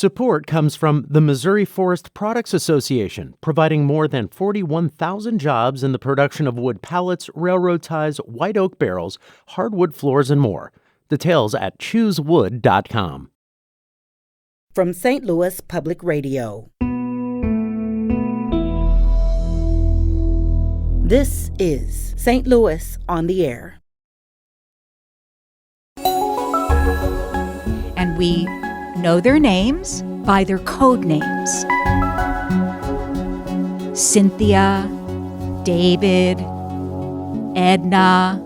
Support comes from the Missouri Forest Products Association, providing more than 41,000 jobs in the production of wood pallets, railroad ties, white oak barrels, hardwood floors, and more. Details at choosewood.com. From St. Louis Public Radio. This is St. Louis on the Air. And we know their names by their code names. Cynthia, David, Edna,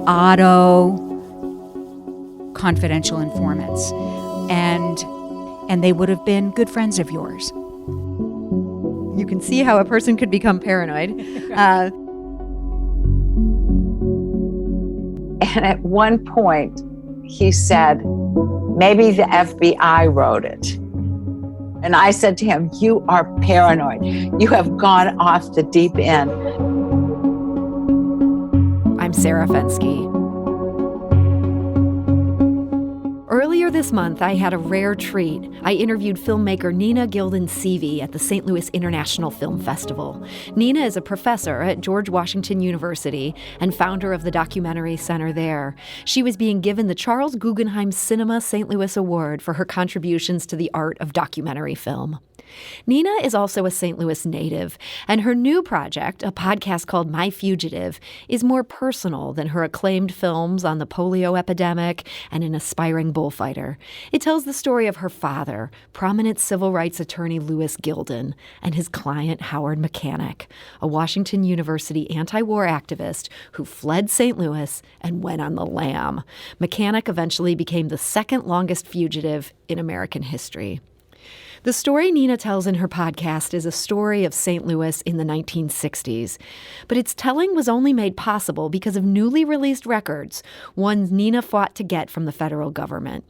Otto, confidential informants. And they would have been good friends of yours. You can see how a person could become paranoid. And at one point, he said, maybe the FBI wrote it. And I said to him, you are paranoid. You have gone off the deep end. I'm Sarah Fensky. Earlier this month, I had a rare treat. I interviewed filmmaker Nina Gilden Seavey at the St. Louis International Film Festival. Nina is a professor at George Washington University and founder of the Documentary Center there. She was being given the Charles Guggenheim Cinema St. Louis Award for her contributions to the art of documentary film. Nina is also a St. Louis native, and her new project, a podcast called My Fugitive, is more personal than her acclaimed films on the polio epidemic and an aspiring bullfighter. It tells the story of her father, prominent civil rights attorney Louis Gilden, and his client Howard Mechanic, a Washington University anti-war activist who fled St. Louis and went on the lam. Mechanic eventually became the second longest fugitive in American history. The story Nina tells in her podcast is a story of St. Louis in the 1960s. But its telling was only made possible because of newly released records, ones Nina fought to get from the federal government.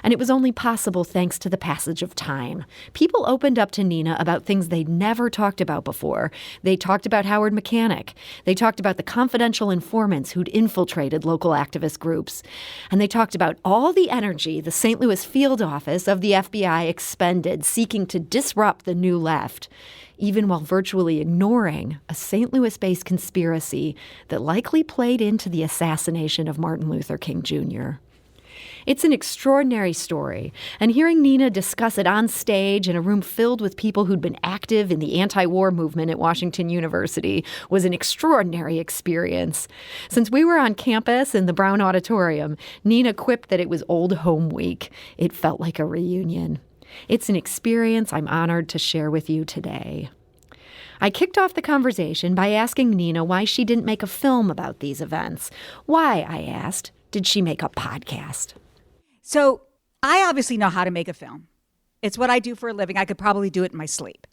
And it was only possible thanks to the passage of time. People opened up to Nina about things they'd never talked about before. They talked about Howard Mechanic. They talked about the confidential informants who'd infiltrated local activist groups. And they talked about all the energy the St. Louis field office of the FBI expended seeking to disrupt the new left, even while virtually ignoring a St. Louis-based conspiracy that likely played into the assassination of Martin Luther King Jr. It's an extraordinary story, and hearing Nina discuss it on stage in a room filled with people who'd been active in the anti-war movement at Washington University was an extraordinary experience. Since we were on campus in the Brown Auditorium, Nina quipped that it was old home week. It felt like a reunion. It's an experience I'm honored to share with you today. I kicked off the conversation by asking Nina why she didn't make a film about these events. Why, I asked, did she make a podcast? So I obviously know how to make a film. It's what I do for a living. I could probably do it in my sleep.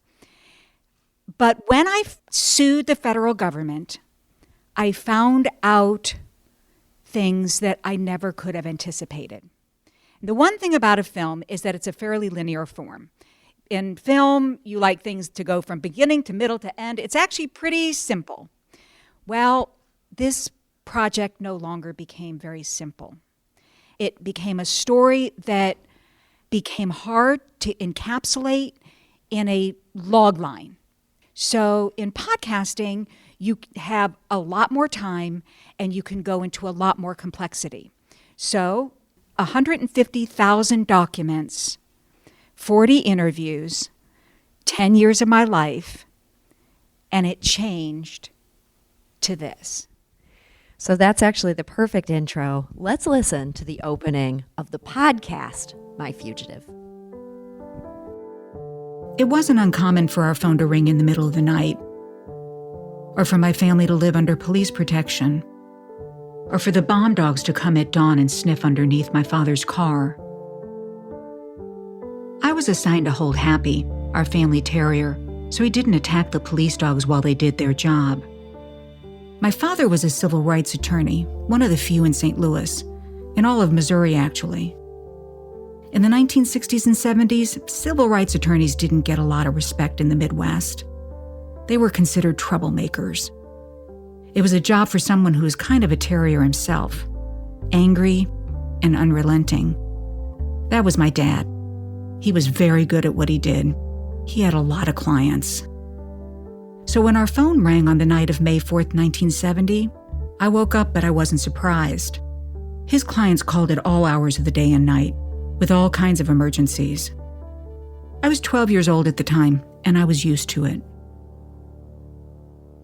But when I sued the federal government, I found out things that I never could have anticipated. The one thing about a film is that it's a fairly linear form. In film, you like things to go from beginning to middle to end. It's actually pretty simple. Well, this project no longer became very simple. It became a story that became hard to encapsulate in a log line. So in podcasting, you have a lot more time and you can go into a lot more complexity. So 150,000 documents, 40 interviews, 10 years of my life, and it changed to this. So that's actually the perfect intro. Let's listen to the opening of the podcast, My Fugitive. It wasn't uncommon for our phone to ring in the middle of the night, or for my family to live under police protection, or for the bomb dogs to come at dawn and sniff underneath my father's car. I was assigned to hold Happy, our family terrier, so he didn't attack the police dogs while they did their job. My father was a civil rights attorney, one of the few in St. Louis, in all of Missouri, actually. In the 1960s and 70s, civil rights attorneys didn't get a lot of respect in the Midwest. They were considered troublemakers. It was a job for someone who was kind of a terrier himself, angry and unrelenting. That was my dad. He was very good at what he did. He had a lot of clients. So when our phone rang on the night of May 4th, 1970, I woke up, but I wasn't surprised. His clients called at all hours of the day and night, with all kinds of emergencies. I was 12 years old at the time, and I was used to it.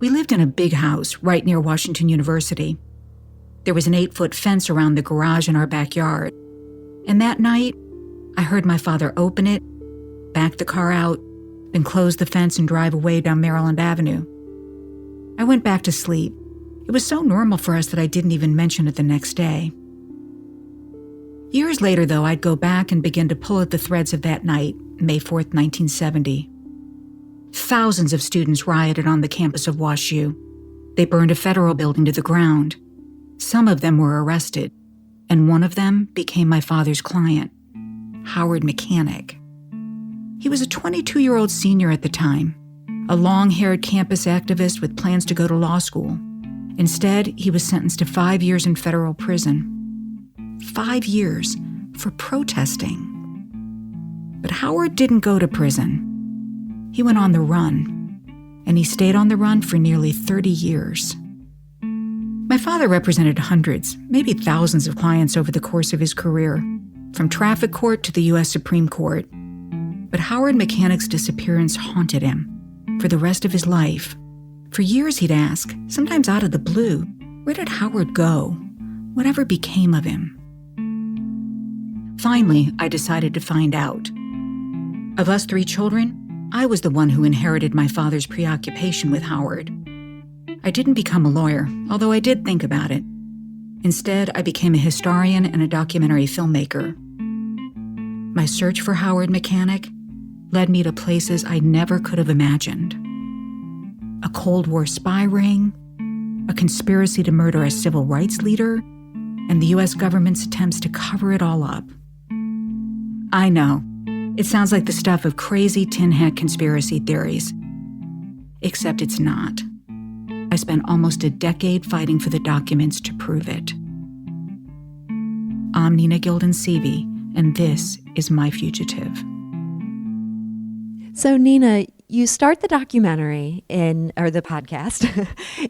We lived in a big house right near Washington University. There was an 8-foot fence around the garage in our backyard. And that night, I heard my father open it, back the car out, then close the fence and drive away down Maryland Avenue. I went back to sleep. It was so normal for us that I didn't even mention it the next day. Years later, though, I'd go back and begin to pull at the threads of that night, May 4th, 1970. Thousands of students rioted on the campus of WashU. They burned a federal building to the ground. Some of them were arrested, and one of them became my father's client, Howard Mechanic. He was a 22-year-old senior at the time, a long-haired campus activist with plans to go to law school. Instead, he was sentenced to 5 years in federal prison. 5 years for protesting. But Howard didn't go to prison. He went on the run, and he stayed on the run for nearly 30 years. My father represented hundreds, maybe thousands of clients over the course of his career, from traffic court to the U.S. Supreme Court. But Howard Mechanic's disappearance haunted him for the rest of his life. For years he'd ask, sometimes out of the blue, where did Howard go? Whatever became of him? Finally, I decided to find out. Of us 3 children, I was the one who inherited my father's preoccupation with Howard. I didn't become a lawyer, although I did think about it. Instead, I became a historian and a documentary filmmaker. My search for Howard Mechanic led me to places I never could have imagined. A Cold War spy ring, a conspiracy to murder a civil rights leader, and the U.S. government's attempts to cover it all up. I know, it sounds like the stuff of crazy tin hat conspiracy theories. Except it's not. I spent almost a decade fighting for the documents to prove it. I'm Nina Gilden Seavey, and this is My Fugitive. So, Nina, you start the documentary or the podcast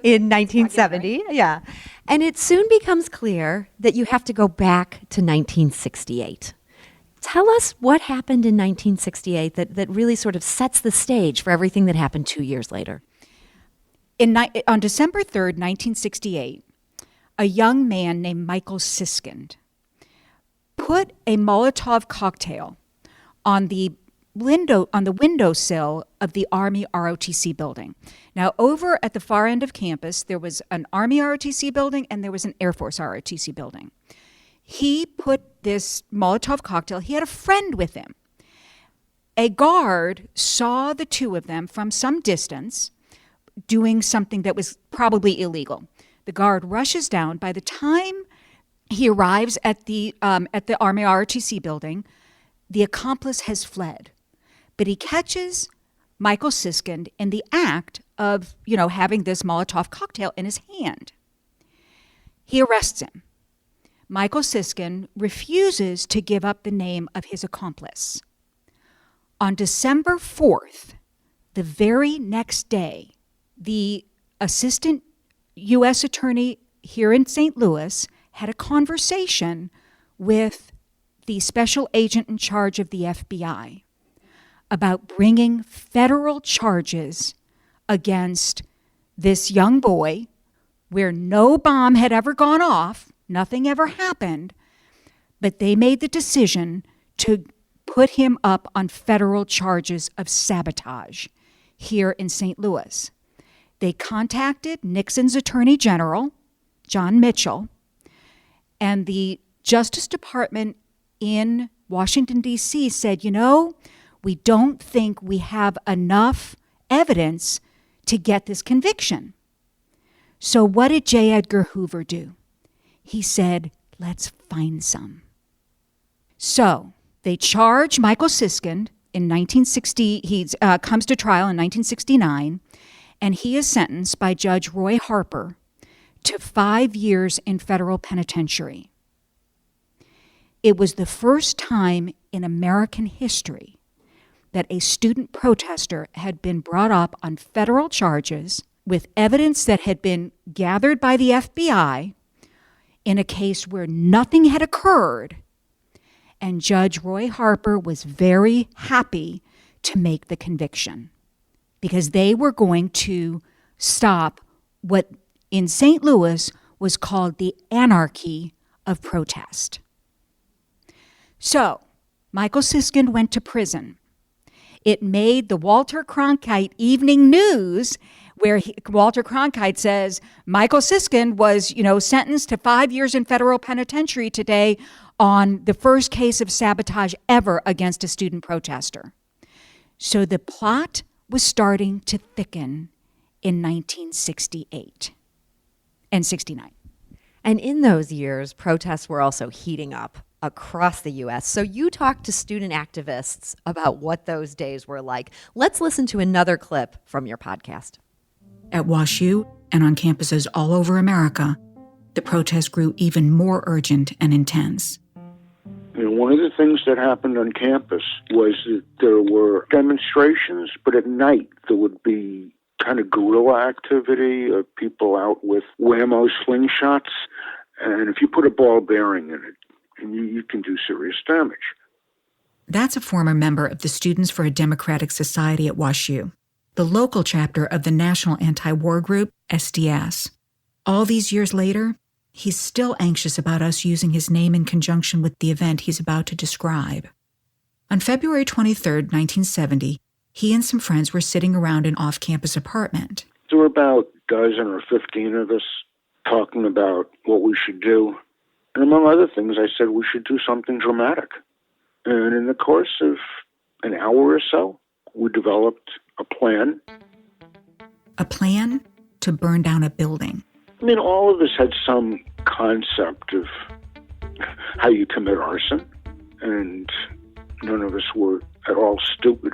in 1970. Yeah. And it soon becomes clear that you have to go back to 1968. Tell us what happened in 1968 that really sort of sets the stage for everything that happened 2 years later. On December 3rd, 1968, a young man named Michael Siskind put a Molotov cocktail on the windowsill of the Army ROTC building. Now, over at the far end of campus, there was an Army ROTC building and there was an Air Force ROTC building. He put this Molotov cocktail, he had a friend with him. A guard saw the two of them from some distance doing something that was probably illegal. The guard rushes down. By the time he arrives at the Army ROTC building, the accomplice has fled. But he catches Michael Siskind in the act of, having this Molotov cocktail in his hand. He arrests him. Michael Siskind refuses to give up the name of his accomplice. On December 4th, the very next day, the assistant U.S. attorney here in St. Louis had a conversation with the special agent in charge of the FBI about bringing federal charges against this young boy where no bomb had ever gone off, nothing ever happened, but they made the decision to put him up on federal charges of sabotage here in St. Louis. They contacted Nixon's Attorney General, John Mitchell, and the Justice Department in Washington, D.C. said, we don't think we have enough evidence to get this conviction. So what did J. Edgar Hoover do? He said, let's find some. So they charge Michael Siskind in 1960. He comes to trial in 1969, and he is sentenced by Judge Roy Harper to 5 years in federal penitentiary. It was the first time in American history that a student protester had been brought up on federal charges with evidence that had been gathered by the FBI in a case where nothing had occurred. And Judge Roy Harper was very happy to make the conviction because they were going to stop what in St. Louis was called the anarchy of protest. So, Michael Siskind went to prison. It made the Walter Cronkite Evening News, where Walter Cronkite says, Michael Siskind was, sentenced to 5 years in federal penitentiary today on the first case of sabotage ever against a student protester. So the plot was starting to thicken in 1968 and 69. And in those years, protests were also heating up across the U.S. So you talked to student activists about what those days were like. Let's listen to another clip from your podcast. At WashU and on campuses all over America, the protests grew even more urgent and intense. One of the things that happened on campus was that there were demonstrations, but at night there would be kind of guerrilla activity of people out with whammo slingshots. And if you put a ball bearing in it, and you can do serious damage. That's a former member of the Students for a Democratic Society at WashU, the local chapter of the National Anti-War Group, SDS. All these years later, he's still anxious about us using his name in conjunction with the event he's about to describe. On February 23, 1970, he and some friends were sitting around an off-campus apartment. There were about a dozen or 15 of us talking about what we should do. And among other things, I said we should do something dramatic. And in the course of an hour or so, we developed a plan. A plan to burn down a building. All of us had some concept of how you commit arson, and none of us were at all stupid.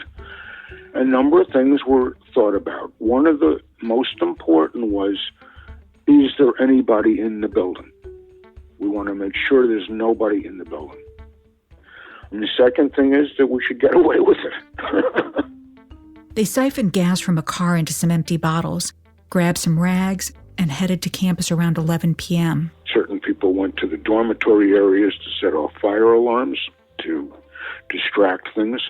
A number of things were thought about. One of the most important was, is there anybody in the building? We want to make sure there's nobody in the building. And the second thing is that we should get away with it. They siphoned gas from a car into some empty bottles, grabbed some rags, and headed to campus around 11 p.m. Certain people went to the dormitory areas to set off fire alarms, to distract things.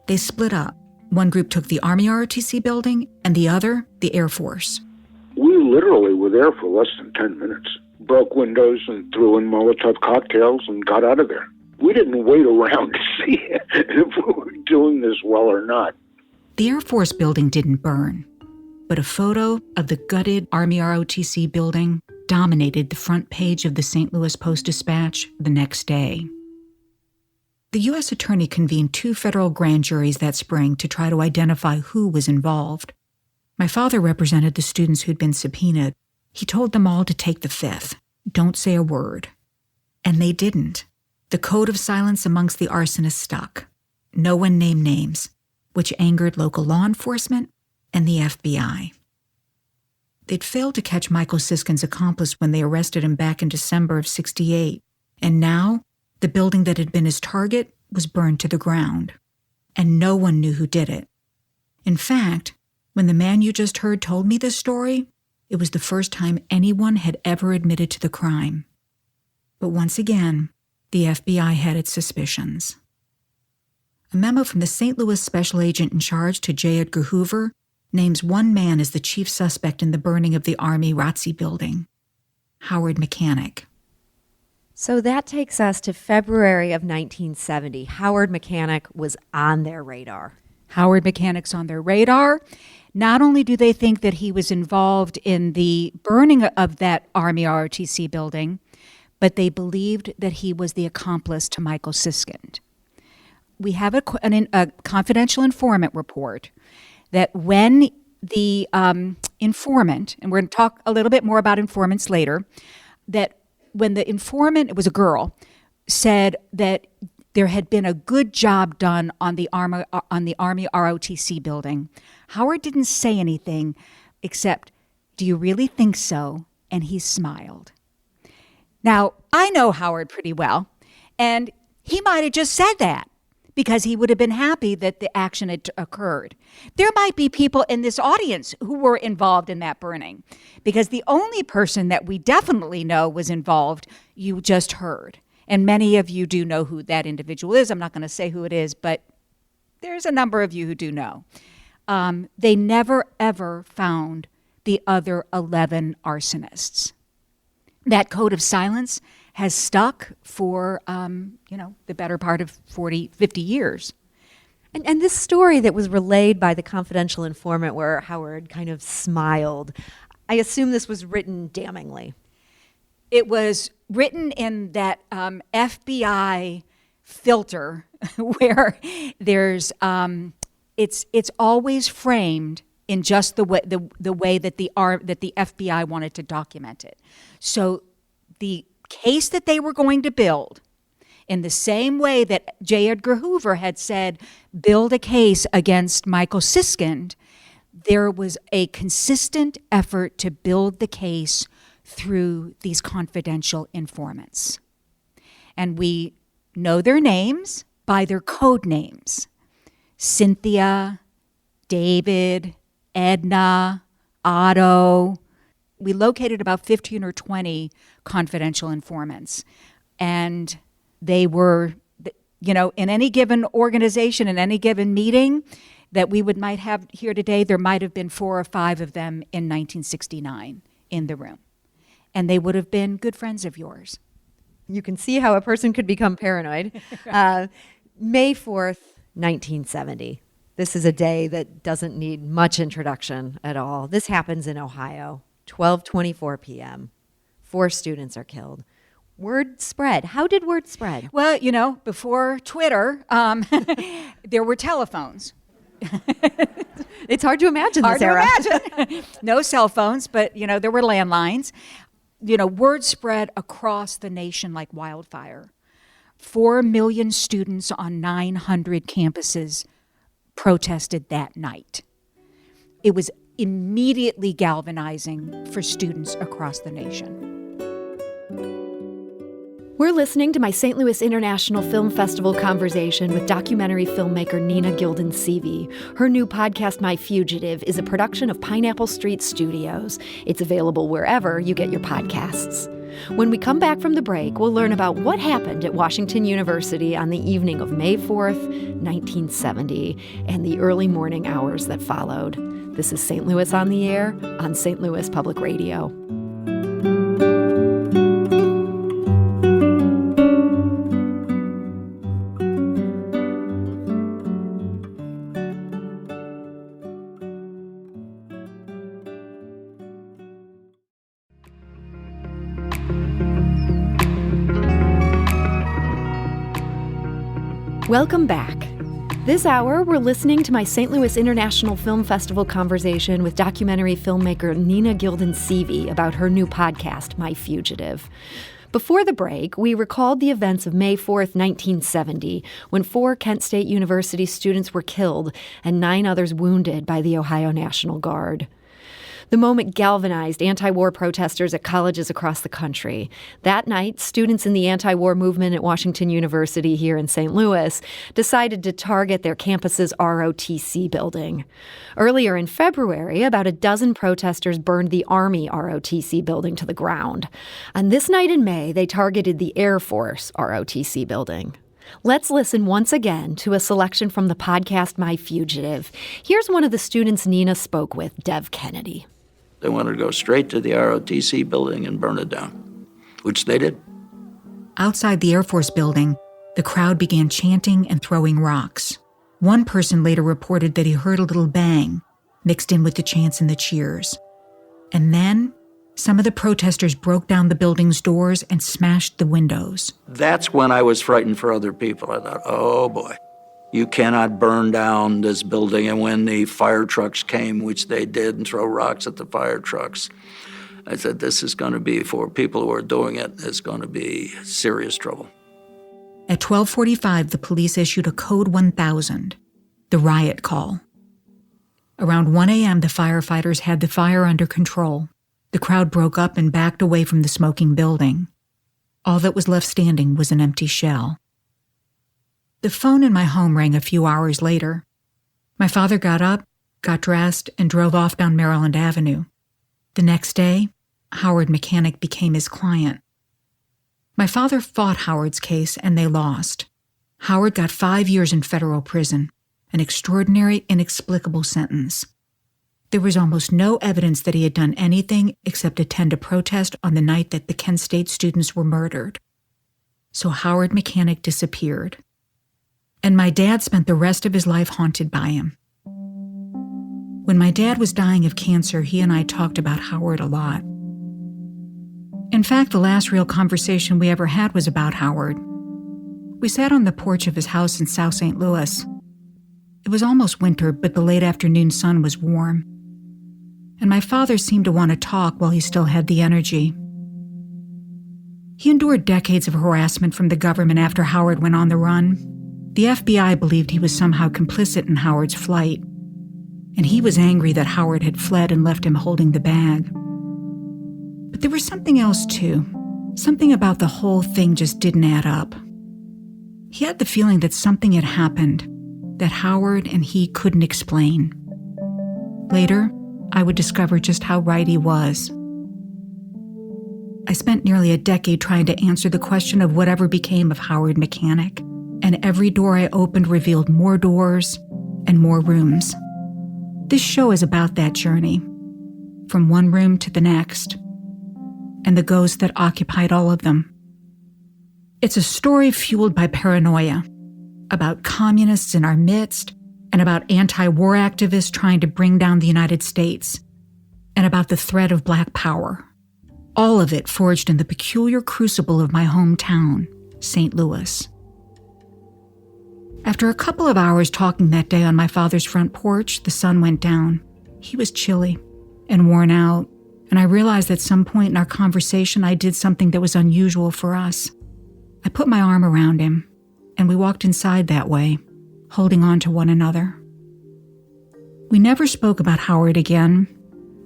They split up. One group took the Army ROTC building, and the other, the Air Force. We literally were there for less than 10 minutes. Broke windows and threw in Molotov cocktails and got out of there. We didn't wait around to see if we were doing this well or not. The Air Force building didn't burn, but a photo of the gutted Army ROTC building dominated the front page of the St. Louis Post-Dispatch the next day. The U.S. Attorney convened 2 federal grand juries that spring to try to identify who was involved. My father represented the students who'd been subpoenaed. He told them all to take the fifth. Don't say a word. And they didn't. The code of silence amongst the arsonists stuck. No one named names, which angered local law enforcement and the FBI. They'd failed to catch Michael Siskind's accomplice when they arrested him back in December of '68. And now, the building that had been his target was burned to the ground. And no one knew who did it. In fact, when the man you just heard told me this story, it was the first time anyone had ever admitted to the crime. But once again, the FBI had its suspicions. A memo from the St. Louis special agent in charge to J. Edgar Hoover names one man as the chief suspect in the burning of the Army ROTC building, Howard Mechanic. So that takes us to February of 1970. Howard Mechanic was on their radar. Howard Mechanic's on their radar. Not only do they think that he was involved in the burning of that Army ROTC building, but they believed that he was the accomplice to Michael Siskind. We have a confidential informant report that when the informant, and we're going to talk a little bit more about informants later, that when the informant, it was a girl, said that there had been a good job done on the Army ROTC building, Howard didn't say anything except, "Do you really think so?" And he smiled. Now, I know Howard pretty well, And he might have just said that because he would have been happy that the action had occurred. There might be people in this audience who were involved in that burning, because the only person that we definitely know was involved, you just heard. And many of you do know who that individual is. I'm not going to say who it is, but there's a number of you who do know. They never, ever found the other 11 arsonists. That code of silence has stuck for, the better part of 40, 50 years. And this story that was relayed by the confidential informant where Howard kind of smiled, I assume this was written damningly. It was written in that FBI filter where there's, it's always framed in just the way that the FBI wanted to document it. So the case that they were going to build, in the same way that J. Edgar Hoover had said, build a case against Michael Siskind, there was a consistent effort to build the case through these confidential informants. And we know their names by their code names: Cynthia, David, Edna, Otto. We located about 15 or 20 confidential informants. And they were, in any given organization, in any given meeting that we might have here today, there might have been 4 or 5 of them in 1969 in the room. And they would have been good friends of yours. You can see how a person could become paranoid. May 4th, 1970. This is a day that doesn't need much introduction at all. This happens in Ohio, 12:24 p.m. 4 students are killed. Word spread. How did word spread? Well, before Twitter, there were telephones. It's hard to imagine this era. Hard to imagine. No cell phones, but, there were landlines. Word spread across the nation like wildfire. 4 million students on 900 campuses protested that night. It was immediately galvanizing for students across the nation. We're listening to my St. Louis International Film Festival conversation with documentary filmmaker Nina Gilden Seavey. Her new podcast, My Fugitive, is a production of Pineapple Street Studios. It's available wherever you get your podcasts. When we come back from the break, we'll learn about what happened at Washington University on the evening of May 4th, 1970, and the early morning hours that followed. This is St. Louis on the Air on St. Louis Public Radio. Welcome back. This hour, we're listening to my St. Louis International Film Festival conversation with documentary filmmaker Nina Gilden Seavey about her new podcast, My Fugitive. Before the break, we recalled the events of May 4th, 1970, when 4 Kent State University students were killed and 9 others wounded by the Ohio National Guard. The moment galvanized anti-war protesters at colleges across the country. That night, students in the anti-war movement at Washington University here in St. Louis decided to target their campus's ROTC building. Earlier in February, about a dozen protesters burned the Army ROTC building to the ground. On this night in May, they targeted the Air Force ROTC building. Let's listen once again to a selection from the podcast My Fugitive. Here's one of the students Nina spoke with, Dev Kennedy. They wanted to go straight to the ROTC building and burn it down, which they did. Outside the Air Force building, the crowd began chanting and throwing rocks. One person later reported that he heard a little bang mixed in with the chants and the cheers. And then some of the protesters broke down the building's doors and smashed the windows. That's when I was frightened for other people. I thought, oh boy, you cannot burn down this building. And when the fire trucks came, which they did, and throw rocks at the fire trucks, I said, this is going to be, for people who are doing it, it's going to be serious trouble. At 12:45, the police issued a Code 1000, the riot call. Around 1 a.m., the firefighters had the fire under control. The crowd broke up and backed away from the smoking building. All that was left standing was an empty shell. The phone in my home rang a few hours later. My father got up, got dressed, and drove off down Maryland Avenue. The next day, Howard Mechanic became his client. My father fought Howard's case, and they lost. Howard got 5 years in federal prison, an extraordinary, inexplicable sentence. There was almost no evidence that he had done anything except attend a protest on the night that the Kent State students were murdered. So Howard Mechanic disappeared. And my dad spent the rest of his life haunted by him. When my dad was dying of cancer, he and I talked about Howard a lot. In fact, the last real conversation we ever had was about Howard. We sat on the porch of his house in South St. Louis. It was almost winter, but the late afternoon sun was warm. And my father seemed to want to talk while he still had the energy. He endured decades of harassment from the government after Howard went on the run. The FBI believed he was somehow complicit in Howard's flight, and he was angry that Howard had fled and left him holding the bag. But there was something else, too. Something about the whole thing just didn't add up. He had the feeling that something had happened that Howard and he couldn't explain. Later, I would discover just how right he was. I spent nearly a decade trying to answer the question of whatever became of Howard Mechanic, and every door I opened revealed more doors and more rooms. This show is about that journey, from one room to the next, and the ghosts that occupied all of them. It's a story fueled by paranoia, about communists in our midst, and about anti-war activists trying to bring down the United States, and about the threat of Black power. All of it forged in the peculiar crucible of my hometown, St. Louis. After a couple of hours talking that day on my father's front porch, the sun went down. He was chilly and worn out, and I realized at some point in our conversation I did something that was unusual for us. I put my arm around him, and we walked inside that way, holding on to one another. We never spoke about Howard again.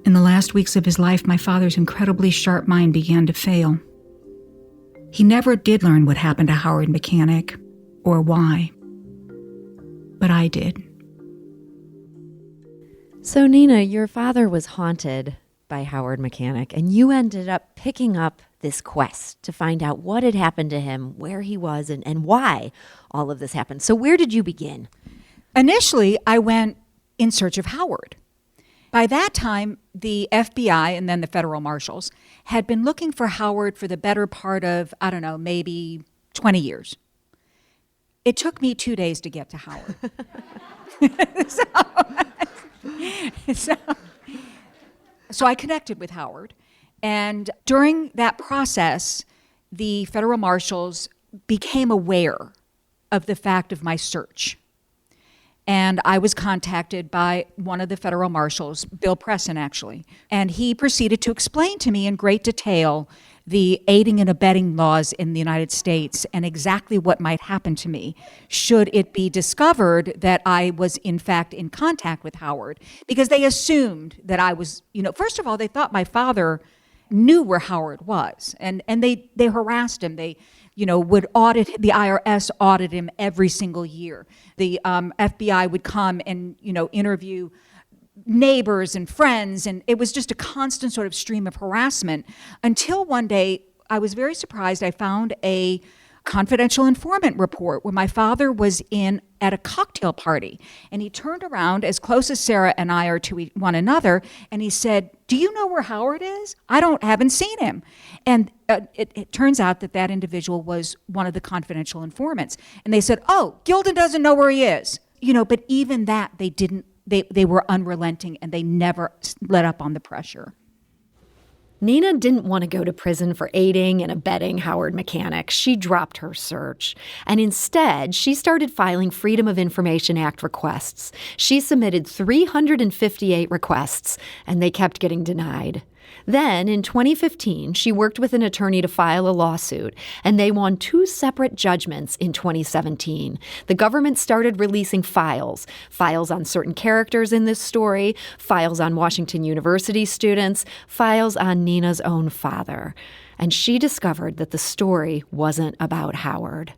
In the last weeks of his life, my father's incredibly sharp mind began to fail. He never did learn what happened to Howard Mechanic, or why. But I did. So, Nina, your father was haunted by Howard Mechanic, and you ended up picking up this quest to find out what had happened to him, where he was, and why all of this happened. So where did you begin? Initially, I went in search of Howard. By that time, the FBI and then the federal marshals had been looking for Howard for the better part of, maybe 20 years. It took me 2 days to get to Howard. So I connected with Howard. And during that process, the federal marshals became aware of the fact of my search. And I was contacted by one of the federal marshals, Bill Presson, actually. And he proceeded to explain to me in great detail the aiding and abetting laws in the United States and exactly what might happen to me should it be discovered that I was, in fact, in contact with Howard. Because they assumed that I was, first of all, they thought my father knew where Howard was. And they harassed him. They would audit, the IRS audit him every single year. The FBI would come and, interview neighbors and friends, and it was just a constant sort of stream of harassment until one day I was very surprised. I found a confidential informant report where my father was at a cocktail party, and he turned around as close as Sarah and I are to one another, and he said, "Do you know where Howard is? Haven't seen him." And it turns out that individual was one of the confidential informants, and they said, "Oh, Gilden doesn't know where he is." But even that they didn't. They were unrelenting, and they never let up on the pressure. Nina didn't want to go to prison for aiding and abetting Howard Mechanic. She dropped her search. And instead, she started filing Freedom of Information Act requests. She submitted 358 requests, and they kept getting denied. Then, in 2015, she worked with an attorney to file a lawsuit, and they won 2 separate judgments in 2017. The government started releasing files on certain characters in this story, files on Washington University students, files on Nina's own father. and she discovered that the story wasn't about Howard.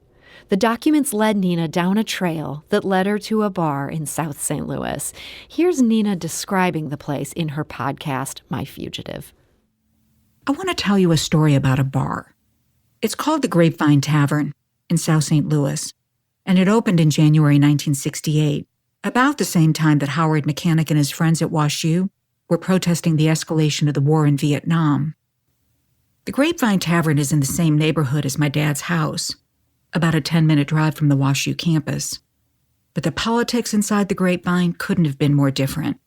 The documents led Nina down a trail that led her to a bar in South St. Louis. Here's Nina describing the place in her podcast, My Fugitive. I want to tell you a story about a bar. It's called the Grapevine Tavern in South St. Louis, and it opened in January 1968, about the same time that Howard Mechanic and his friends at WashU were protesting the escalation of the war in Vietnam. The Grapevine Tavern is in the same neighborhood as my dad's house, about a 10-minute drive from the WashU campus. But the politics inside the Grapevine couldn't have been more different.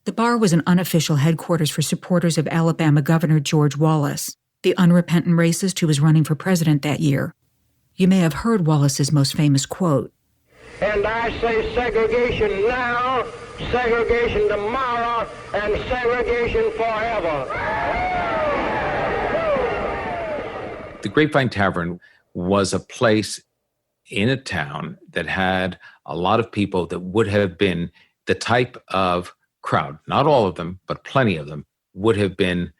The bar was an unofficial headquarters for supporters of Alabama Governor George Wallace, the unrepentant racist who was running for president that year. You may have heard Wallace's most famous quote. And I say segregation now, segregation tomorrow, and segregation forever. The Grapevine Tavern was a place in a town that had a lot of people that would have been the type of crowd, not all of them, but plenty of them, would have been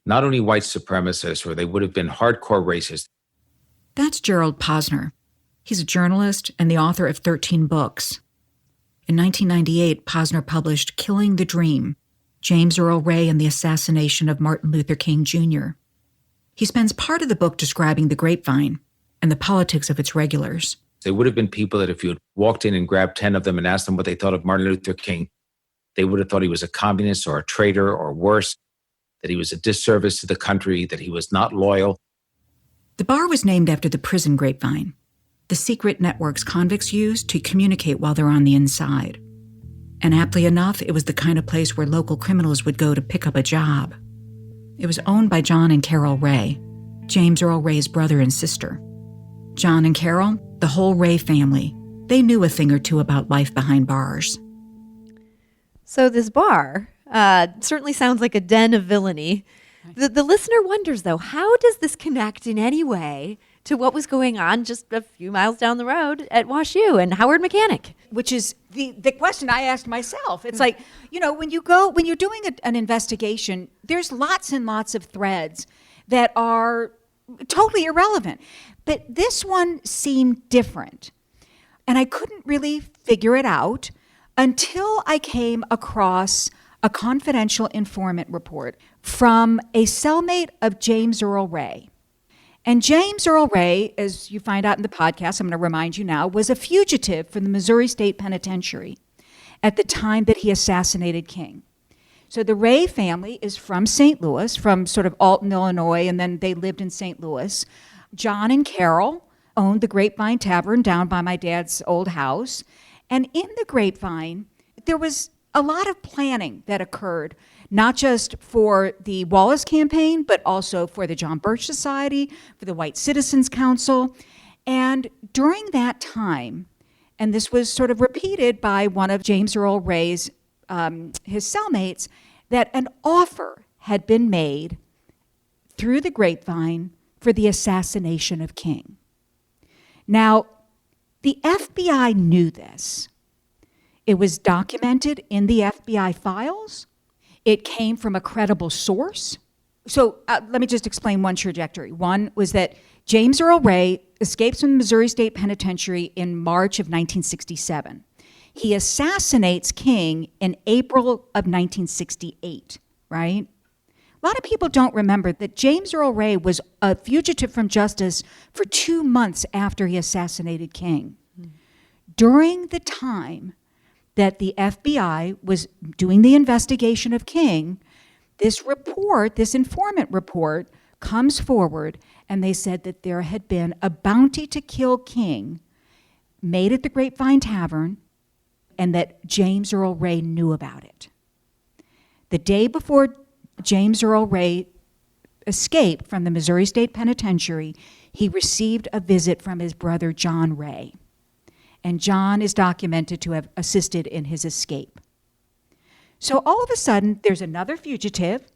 not only white supremacists, or they would have been hardcore racists. That's Gerald Posner. He's a journalist and the author of 13 books. In 1998, Posner published Killing the Dream, James Earl Ray and the Assassination of Martin Luther King Jr. He spends part of the book describing the Grapevine and the politics of its regulars. They would have been people that if you had walked in and grabbed 10 of them and asked them what they thought of Martin Luther King, they would have thought he was a communist or a traitor or worse, that he was a disservice to the country, that he was not loyal. The bar was named after the prison Grapevine, the secret networks convicts use to communicate while they're on the inside. And aptly enough, it was the kind of place where local criminals would go to pick up a job. It was owned by John and Carol Ray, James Earl Ray's brother and sister. John and Carol, the whole Ray family, they knew a thing or two about life behind bars. So this bar certainly sounds like a den of villainy. The listener wonders, though, how does this connect in any way to what was going on just a few miles down the road at WashU and Howard Mechanic? Which is the question I asked myself. It's like, when you're doing an investigation, there's lots and lots of threads that are totally irrelevant. But this one seemed different. And I couldn't really figure it out until I came across a confidential informant report from a cellmate of James Earl Ray. And James Earl Ray, as you find out in the podcast, I'm going to remind you now, was a fugitive from the Missouri State Penitentiary at the time that he assassinated King. So the Ray family is from St. Louis, from sort of Alton, Illinois, and then they lived in St. Louis. John and Carol owned the Grapevine Tavern down by my dad's old house. And in the Grapevine, there was a lot of planning that occurred, not just for the Wallace campaign, but also for the John Birch Society, for the White Citizens Council. And during that time, and this was sort of repeated by one of James Earl Ray's, his cellmates, that an offer had been made through the Grapevine for the assassination of King. Now, the FBI knew this. It was documented in the FBI files. It came from a credible source. So let me just explain one trajectory. One was that James Earl Ray escapes from the Missouri State Penitentiary in March of 1967. He assassinates King in April of 1968, right? A lot of people don't remember that James Earl Ray was a fugitive from justice for 2 months after he assassinated King. During the time that the FBI was doing the investigation of King, this report, this informant report, comes forward, and they said that there had been a bounty to kill King made at the Grapevine Tavern, and that James Earl Ray knew about it. The day before James Earl Ray escaped from the Missouri State Penitentiary, he received a visit from his brother John Ray. And John is documented to have assisted in his escape. So all of a sudden, there's another fugitive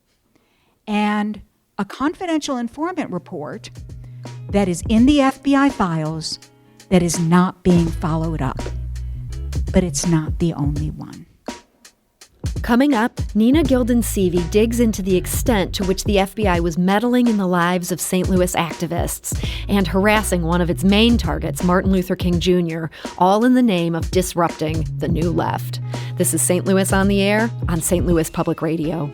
and a confidential informant report that is in the FBI files that is not being followed up. But it's not the only one. Coming up, Nina Gilden Seavey digs into the extent to which the FBI was meddling in the lives of St. Louis activists and harassing one of its main targets, Martin Luther King Jr., all in the name of disrupting the New Left. This is St. Louis on the Air on St. Louis Public Radio.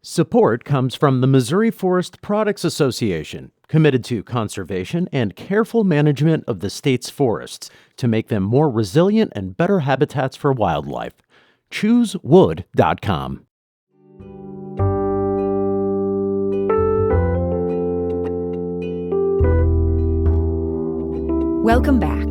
Support comes from the Missouri Forest Products Association, committed to conservation and careful management of the state's forests to make them more resilient and better habitats for wildlife. ChooseWood.com. Welcome back.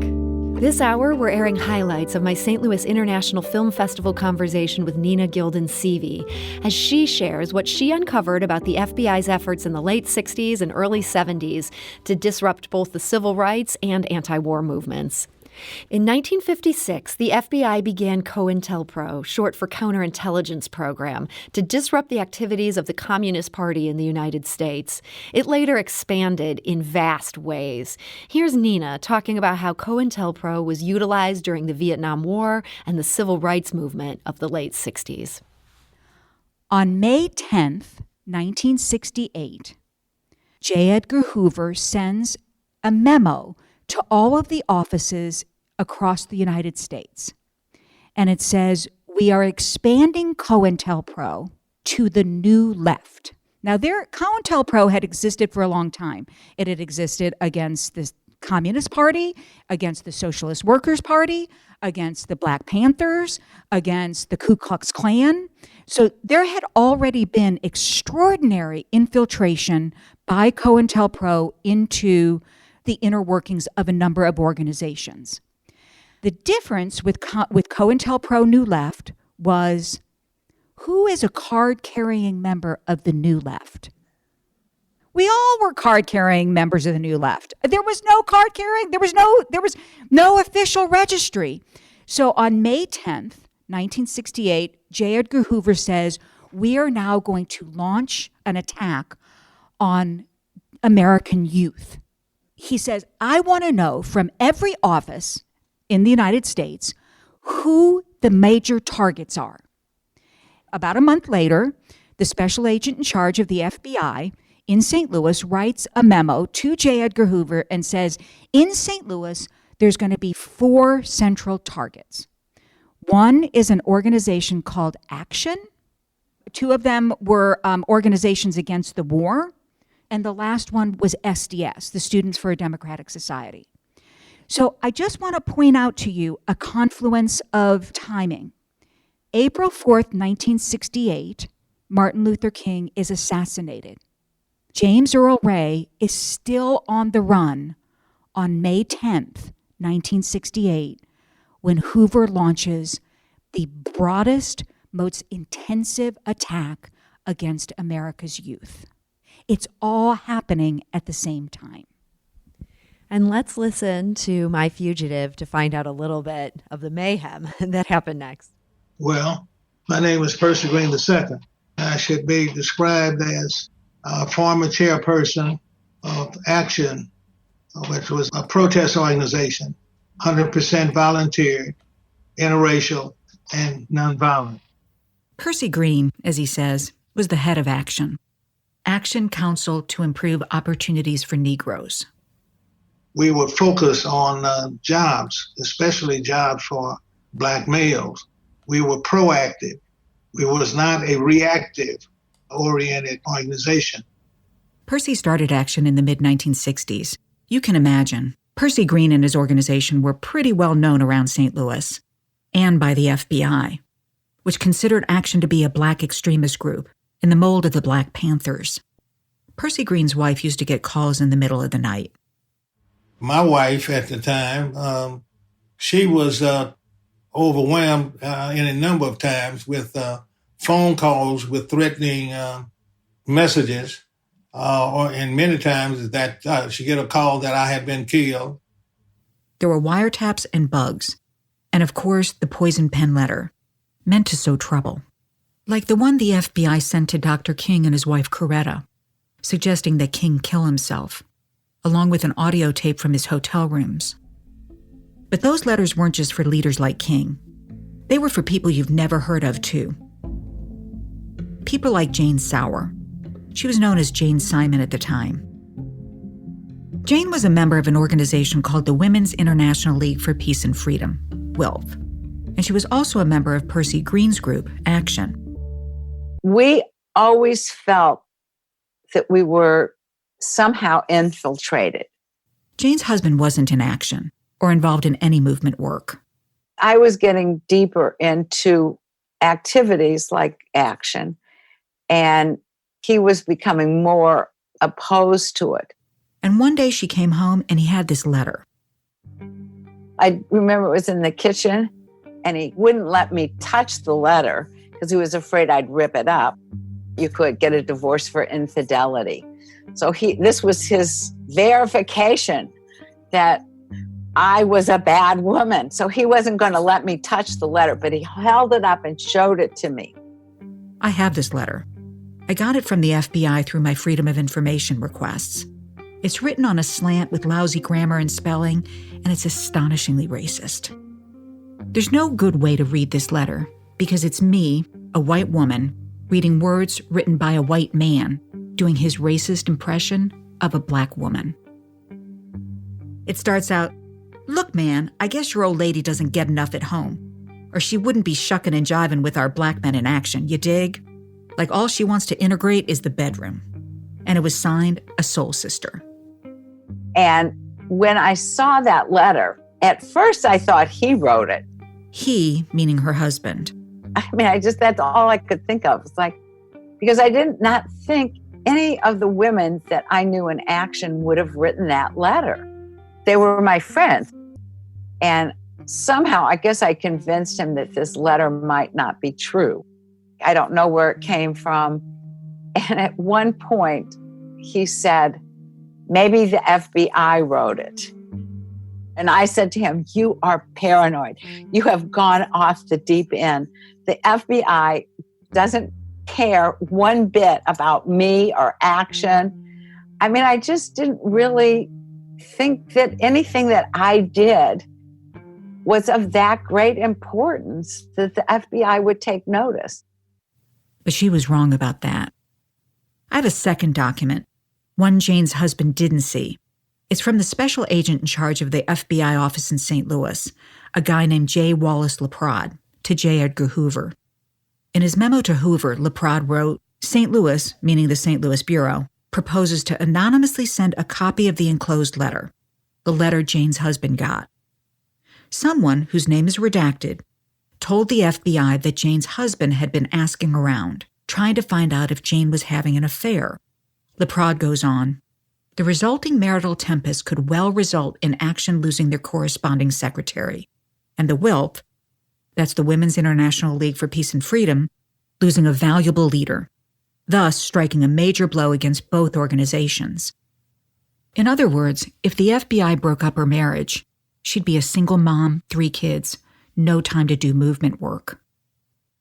This hour, we're airing highlights of my St. Louis International Film Festival conversation with Nina Gilden Seavey, as she shares what she uncovered about the FBI's efforts in the late 60s and early 70s to disrupt both the civil rights and anti-war movements. In 1956, the FBI began COINTELPRO, short for Counterintelligence Program, to disrupt the activities of the Communist Party in the United States. It later expanded in vast ways. Here's Nina talking about how COINTELPRO was utilized during the Vietnam War and the civil rights movement of the late 60s. On May 10th, 1968, J. Edgar Hoover sends a memo to all of the offices across the United States. And it says, we are expanding COINTELPRO to the New Left. Now, COINTELPRO had existed for a long time. It had existed against the Communist Party, against the Socialist Workers' Party, against the Black Panthers, against the Ku Klux Klan. So there had already been extraordinary infiltration by COINTELPRO into the inner workings of a number of organizations. The difference with COINTELPRO New Left was, who is a card-carrying member of the New Left? We all were card-carrying members of the New Left. There was no card-carrying. There was no official registry. So on May 10th, 1968, J. Edgar Hoover says, we are now going to launch an attack on American youth. He says, I want to know from every office in the United States who the major targets are. About a month later, the special agent in charge of the FBI in St. Louis writes a memo to J. Edgar Hoover and says, in St. Louis, there's going to be 4 central targets. One is an organization called Action. 2 of them were organizations against the war. And the last one was SDS, the Students for a Democratic Society. So I just want to point out to you a confluence of timing. April 4th, 1968, Martin Luther King is assassinated. James Earl Ray is still on the run on May 10th, 1968, when Hoover launches the broadest, most intensive attack against America's youth. It's all happening at the same time. And let's listen to My Fugitive to find out a little bit of the mayhem that happened next. Well, my name is Percy Green II. I should be described as a former chairperson of Action, which was a protest organization, 100% volunteer, interracial, and nonviolent. Percy Green, as he says, was the head of Action. Action Council to Improve Opportunities for Negroes. We were focused on jobs, especially jobs for Black males. We were proactive. We was not a reactive-oriented organization. Percy started Action in the mid-1960s. You can imagine, Percy Green and his organization were pretty well known around St. Louis, and by the FBI, which considered Action to be a Black extremist group in the mold of the Black Panthers. Percy Green's wife used to get calls in the middle of the night. My wife at the time, she was overwhelmed in a number of times with phone calls with threatening messages, and many times that she get a call that I had been killed. There were wiretaps and bugs, and of course the poison pen letter, meant to sow trouble. Like the one the FBI sent to Dr. King and his wife Coretta, suggesting that King kill himself, along with an audio tape from his hotel rooms. But those letters weren't just for leaders like King. They were for people you've never heard of, too. People like Jane Sauer. She was known as Jane Simon at the time. Jane was a member of an organization called the Women's International League for Peace and Freedom, WILF, and she was also a member of Percy Green's group, Action. We always felt that we were somehow infiltrated. Jane's husband wasn't in Action or involved in any movement work. I was getting deeper into activities like Action, and he was becoming more opposed to it. And one day she came home and he had this letter. I remember it was in the kitchen, and he wouldn't let me touch the letter because he was afraid I'd rip it up. You could get a divorce for infidelity. So this was his verification that I was a bad woman. So he wasn't going to let me touch the letter, but he held it up and showed it to me. I have this letter. I got it from the FBI through my Freedom of Information requests. It's written on a slant with lousy grammar and spelling, and it's astonishingly racist. There's no good way to read this letter because it's me, a white woman, reading words written by a white man, doing his racist impression of a black woman. It starts out, "Look, man, I guess your old lady doesn't get enough at home, or she wouldn't be shucking and jiving with our black men in Action, you dig? Like all she wants to integrate is the bedroom." And it was signed, a soul sister. And when I saw that letter, at first I thought he wrote it. He, meaning her husband. I mean, that's all I could think of. It's like, because I did not think any of the women that I knew in Action would have written that letter. They were my friends. And somehow, I guess I convinced him that this letter might not be true. I don't know where it came from. And at one point, he said, maybe the FBI wrote it. And I said to him, you are paranoid. You have gone off the deep end. The FBI doesn't care one bit about me or Action. I mean, I just didn't really think that anything that I did was of that great importance that the FBI would take notice. But she was wrong about that. I have a second document, one Jane's husband didn't see. It's from the special agent in charge of the FBI office in St. Louis, a guy named J. Wallace LaPrade, to J. Edgar Hoover. In his memo to Hoover, LaPrade wrote, St. Louis, meaning the St. Louis Bureau, proposes to anonymously send a copy of the enclosed letter, the letter Jane's husband got. Someone, whose name is redacted, told the FBI that Jane's husband had been asking around, trying to find out if Jane was having an affair. LaPrade goes on, the resulting marital tempest could well result in Action losing their corresponding secretary, and the WILF, that's the Women's International League for Peace and Freedom, losing a valuable leader, thus striking a major blow against both organizations. In other words, if the FBI broke up her marriage, she'd be a single mom, 3 kids, no time to do movement work.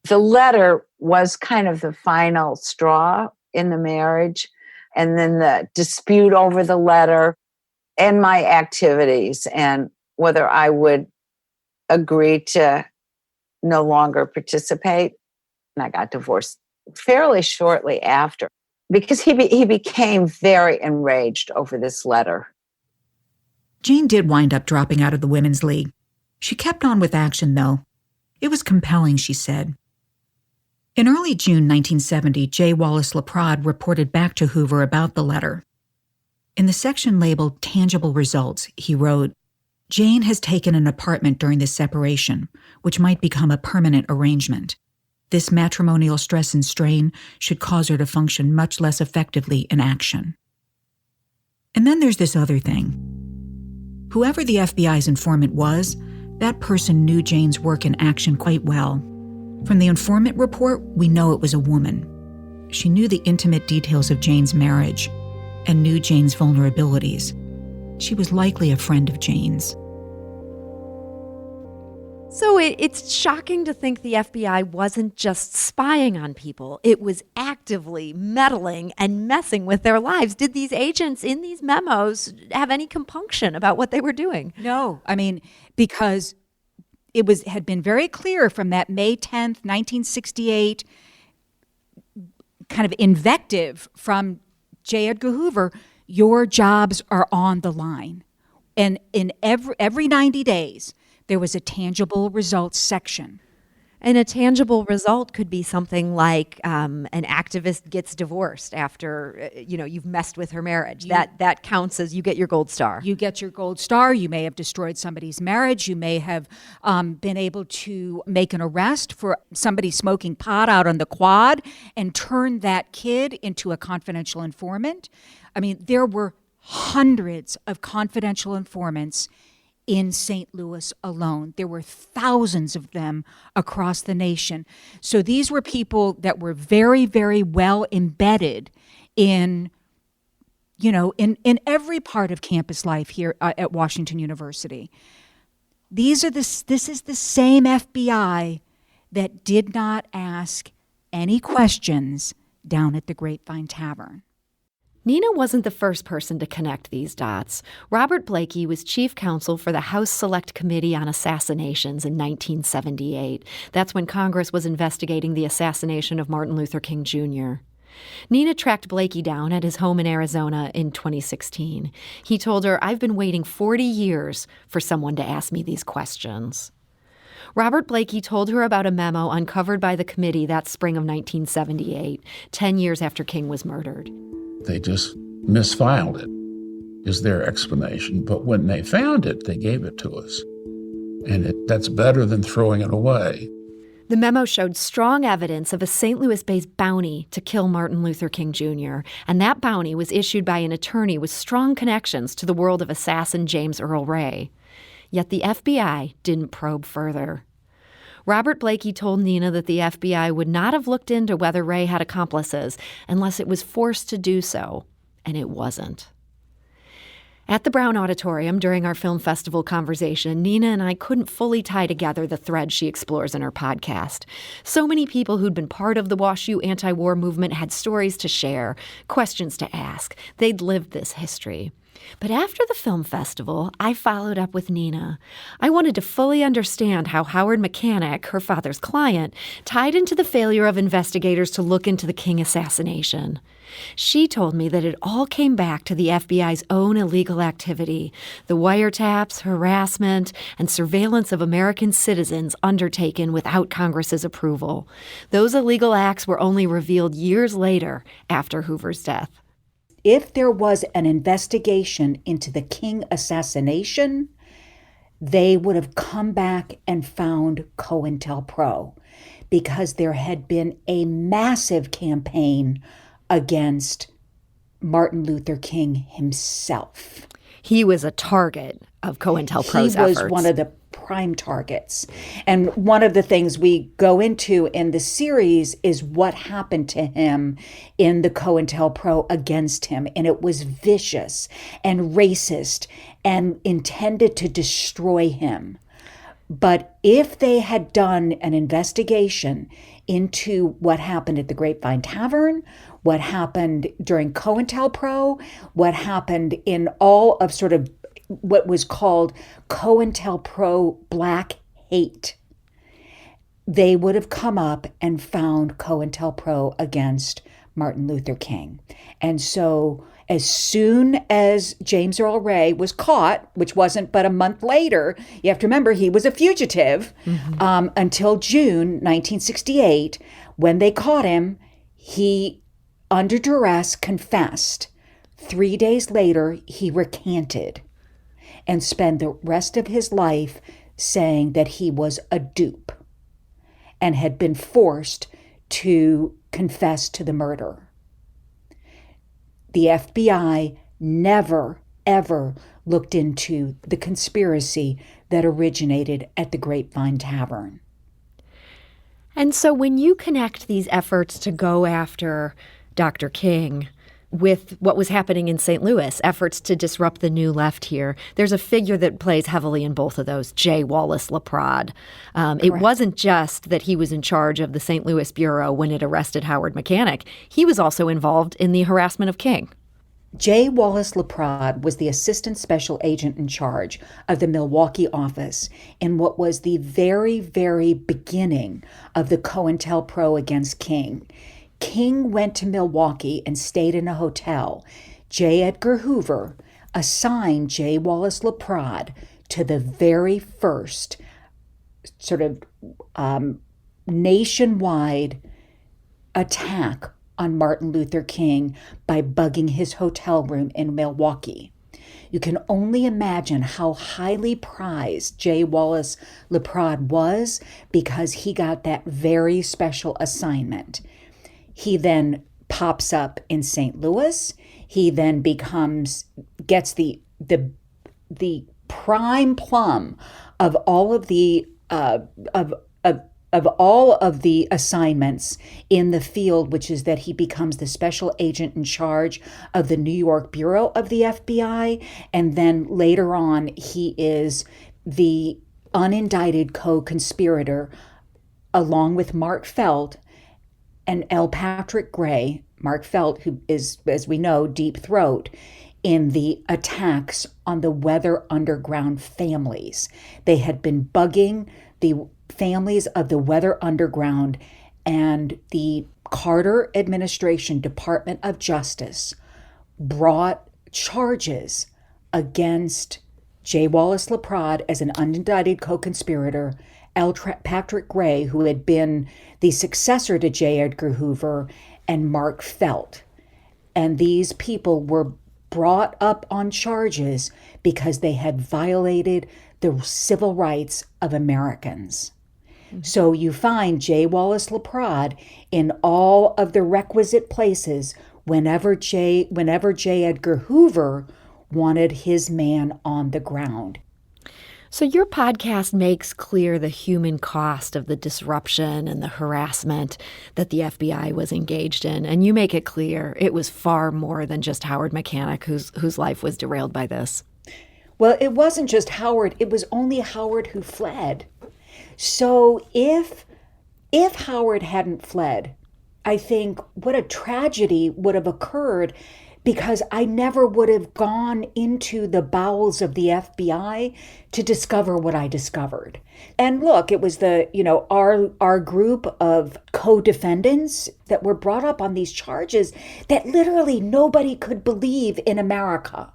The letter was kind of the final straw in the marriage, and then the dispute over the letter and my activities and whether I would agree to no longer participate. And I got divorced fairly shortly after because he became very enraged over this letter. Jane did wind up dropping out of the Women's League. She kept on with Action, though. It was compelling, she said. In early June 1970, J. Wallace LaPrade reported back to Hoover about the letter. In the section labeled Tangible Results, he wrote, Jane has taken an apartment during this separation, which might become a permanent arrangement. This matrimonial stress and strain should cause her to function much less effectively in Action. And then there's this other thing. Whoever the FBI's informant was, that person knew Jane's work in Action quite well. From the informant report, we know it was a woman. She knew the intimate details of Jane's marriage and knew Jane's vulnerabilities. She was likely a friend of Jane's. So it's shocking to think the FBI wasn't just spying on people. It was actively meddling and messing with their lives. Did these agents in these memos have any compunction about what they were doing? No. I mean, because had been very clear from that May 10th, 1968 kind of invective from J. Edgar Hoover, your jobs are on the line. And in every 90 days, there was a tangible results section. And a tangible result could be something like an activist gets divorced after, you've messed with her marriage. That counts as you get your gold star. You get your gold star. You may have destroyed somebody's marriage. You may have been able to make an arrest for somebody smoking pot out on the quad and turn that kid into a confidential informant. I mean, there were hundreds of confidential informants in St. Louis alone. There were thousands of them across the nation. So these were people that were very, very well embedded in every part of campus life here at Washington University. This is the same FBI that did not ask any questions down at the Grapevine Tavern. Nina wasn't the first person to connect these dots. Robert Blakey was chief counsel for the House Select Committee on Assassinations in 1978. That's when Congress was investigating the assassination of Martin Luther King Jr. Nina tracked Blakey down at his home in Arizona in 2016. He told her, "I've been waiting 40 years for someone to ask me these questions." Robert Blakey told her about a memo uncovered by the committee that spring of 1978, 10 years after King was murdered. They just misfiled it, is their explanation. But when they found it, they gave it to us. And that's better than throwing it away. The memo showed strong evidence of a St. Louis-based bounty to kill Martin Luther King Jr., and that bounty was issued by an attorney with strong connections to the world of assassin James Earl Ray. Yet the FBI didn't probe further. Robert Blakey told Nina that the FBI would not have looked into whether Ray had accomplices unless it was forced to do so, and it wasn't. At the Brown Auditorium during our film festival conversation, Nina and I couldn't fully tie together the thread she explores in her podcast. So many people who'd been part of the WashU anti-war movement had stories to share, questions to ask. They'd lived this history. But after the film festival, I followed up with Nina. I wanted to fully understand how Howard Mechanic, her father's client, tied into the failure of investigators to look into the King assassination. She told me that it all came back to the FBI's own illegal activity, the wiretaps, harassment, and surveillance of American citizens undertaken without Congress's approval. Those illegal acts were only revealed years later after Hoover's death. If there was an investigation into the King assassination, they would have come back and found COINTELPRO, because there had been a massive campaign against Martin Luther King himself. He was a target of COINTELPRO's efforts. He was one of the prime targets. And one of the things we go into in the series is what happened to him in the COINTELPRO against him. And it was vicious and racist and intended to destroy him. But if they had done an investigation into what happened at the Grapevine Tavern, what happened during COINTELPRO, what happened in all of sort of what was called COINTELPRO Black Hate, they would have come up and found COINTELPRO against Martin Luther King. And so as soon as James Earl Ray was caught, which wasn't but a month later, you have to remember he was a fugitive until June 1968. When they caught him, he, under duress, confessed. 3 days later, he recanted and spent the rest of his life saying that he was a dupe and had been forced to confess to the murder. The FBI never, ever looked into the conspiracy that originated at the Grapevine Tavern. And so when you connect these efforts to go after Dr. King, with what was happening in St. Louis, efforts to disrupt the New Left here. There's a figure that plays heavily in both of those, J. Wallace LaPrade. It wasn't just that he was in charge of the St. Louis Bureau when it arrested Howard Mechanic. He was also involved in the harassment of King. J. Wallace LaPrade was the assistant special agent in charge of the Milwaukee office in what was the very, very beginning of the COINTELPRO against King. King went to Milwaukee and stayed in a hotel. J. Edgar Hoover assigned J. Wallace LaPrade to the very first sort of nationwide attack on Martin Luther King by bugging his hotel room in Milwaukee. You can only imagine how highly prized J. Wallace LaPrade was because he got that very special assignment. He then pops up in St. Louis. He then gets the prime plum of all of the all of the assignments in the field, which is that he becomes the special agent in charge of the New York Bureau of the FBI. And then later on, he is the unindicted co-conspirator along with Mark Felt and L. Patrick Gray, Mark Felt, who is, as we know, Deep Throat, in the attacks on the Weather Underground families. They had been bugging the families of the Weather Underground, and the Carter administration Department of Justice brought charges against J. Wallace LaPrade as an unindicted co-conspirator, L. Patrick Gray, who had been the successor to J. Edgar Hoover, and Mark Felt. And these people were brought up on charges because they had violated the civil rights of Americans. So you find J. Wallace LaPrade in all of the requisite places whenever J. Edgar Hoover wanted his man on the ground. So your podcast makes clear the human cost of the disruption and the harassment that the FBI was engaged in. And you make it clear it was far more than just Howard Mechanic whose life was derailed by this. Well, it wasn't just Howard. It was only Howard who fled. So if Howard hadn't fled, I think what a tragedy would have occurred, because I never would have gone into the bowels of the FBI to discover what I discovered. And look, it was our group of co-defendants that were brought up on these charges that literally nobody could believe in America.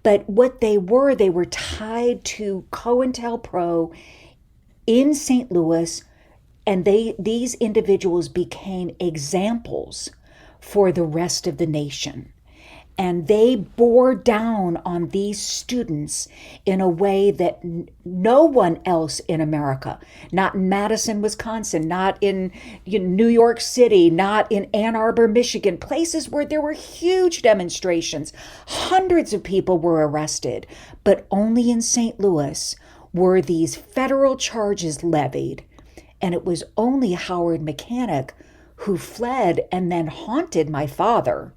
But what they were tied to COINTELPRO in St. Louis, and these individuals became examples for the rest of the nation. And they bore down on these students in a way that no one else in America, not in Madison, Wisconsin, not in New York City, not in Ann Arbor, Michigan, places where there were huge demonstrations. Hundreds of people were arrested, but only in St. Louis were these federal charges levied. And it was only Howard Mechanic who fled and then haunted my father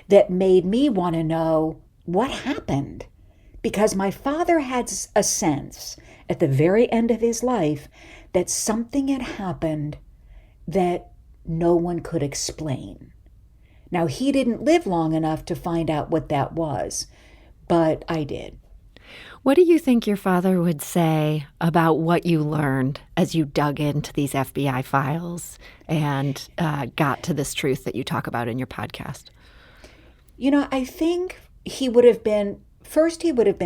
that made me want to know what happened. Because my father had a sense at the very end of his life that something had happened that no one could explain. Now, he didn't live long enough to find out what that was, but I did. What do you think your father would say about what you learned as you dug into these FBI files and got to this truth that you talk about in your podcast? I think he would have been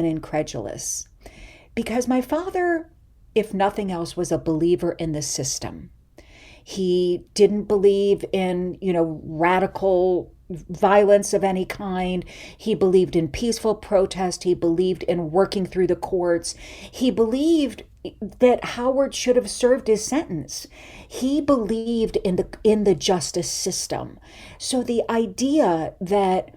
incredulous, because my father, if nothing else, was a believer in the system. He didn't believe in, radical violence of any kind. He believed in peaceful protest. He believed in working through the courts. He believed that Howard should have served his sentence. He believed in the justice system. So the idea that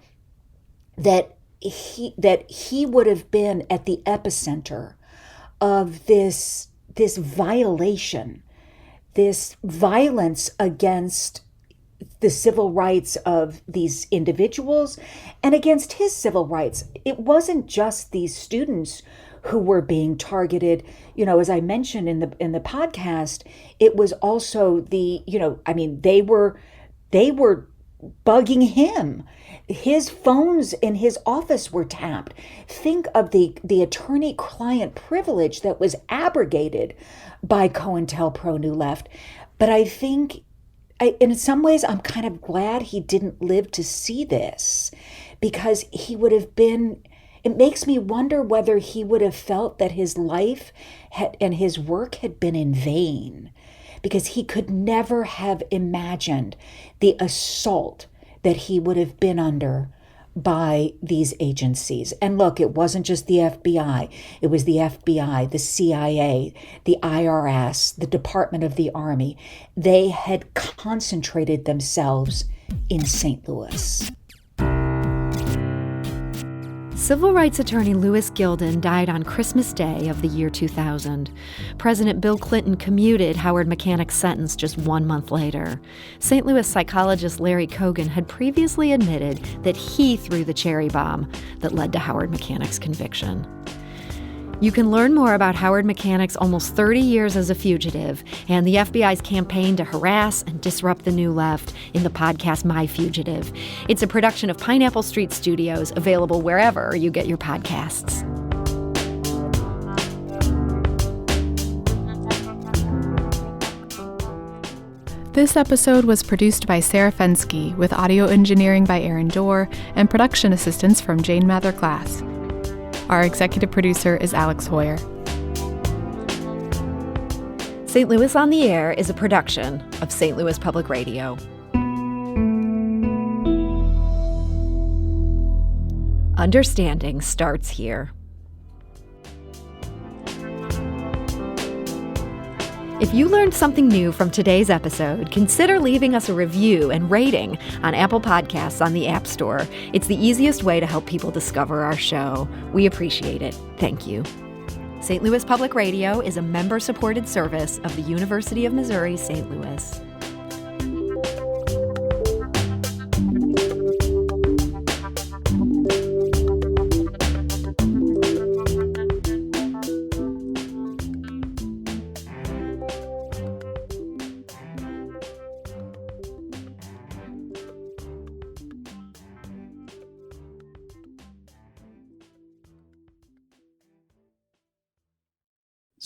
he would have been at the epicenter of this violation, this violence against the civil rights of these individuals and against his civil rights. It wasn't just these students who were being targeted. As I mentioned in the podcast, it was also they were bugging him. His phones in his office were tapped. Think of the attorney-client privilege that was abrogated by COINTELPRO New Left. But I think, in some ways, I'm kind of glad he didn't live to see this, because he would have been. It makes me wonder whether he would have felt that his life and his work had been in vain, because he could never have imagined the assault that he would have been under by these agencies. And look, it wasn't just the FBI. It was the FBI, the CIA, the IRS, the Department of the Army. They had concentrated themselves in St. Louis. Civil rights attorney Louis Gilden died on Christmas Day of the year 2000. President Bill Clinton commuted Howard Mechanic's sentence just 1 month later. St. Louis psychologist Larry Cogan had previously admitted that he threw the cherry bomb that led to Howard Mechanic's conviction. You can learn more about Howard Mechanic's almost 30 years as a fugitive and the FBI's campaign to harass and disrupt the New Left in the podcast My Fugitive. It's a production of Pineapple Street Studios, available wherever you get your podcasts. This episode was produced by Sarah Fensky, with audio engineering by Aaron Dorr and production assistance from Jane Mather-Glass. Our executive producer is Alex Hoyer. St. Louis on the Air is a production of St. Louis Public Radio. Understanding starts here. If you learned something new from today's episode, consider leaving us a review and rating on Apple Podcasts on the App Store. It's the easiest way to help people discover our show. We appreciate it. Thank you. St. Louis Public Radio is a member-supported service of the University of Missouri, St. Louis.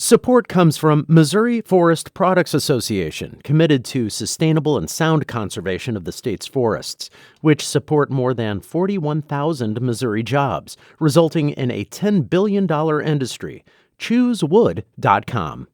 Support comes from Missouri Forest Products Association, committed to sustainable and sound conservation of the state's forests, which support more than 41,000 Missouri jobs, resulting in a $10 billion industry. ChooseWood.com.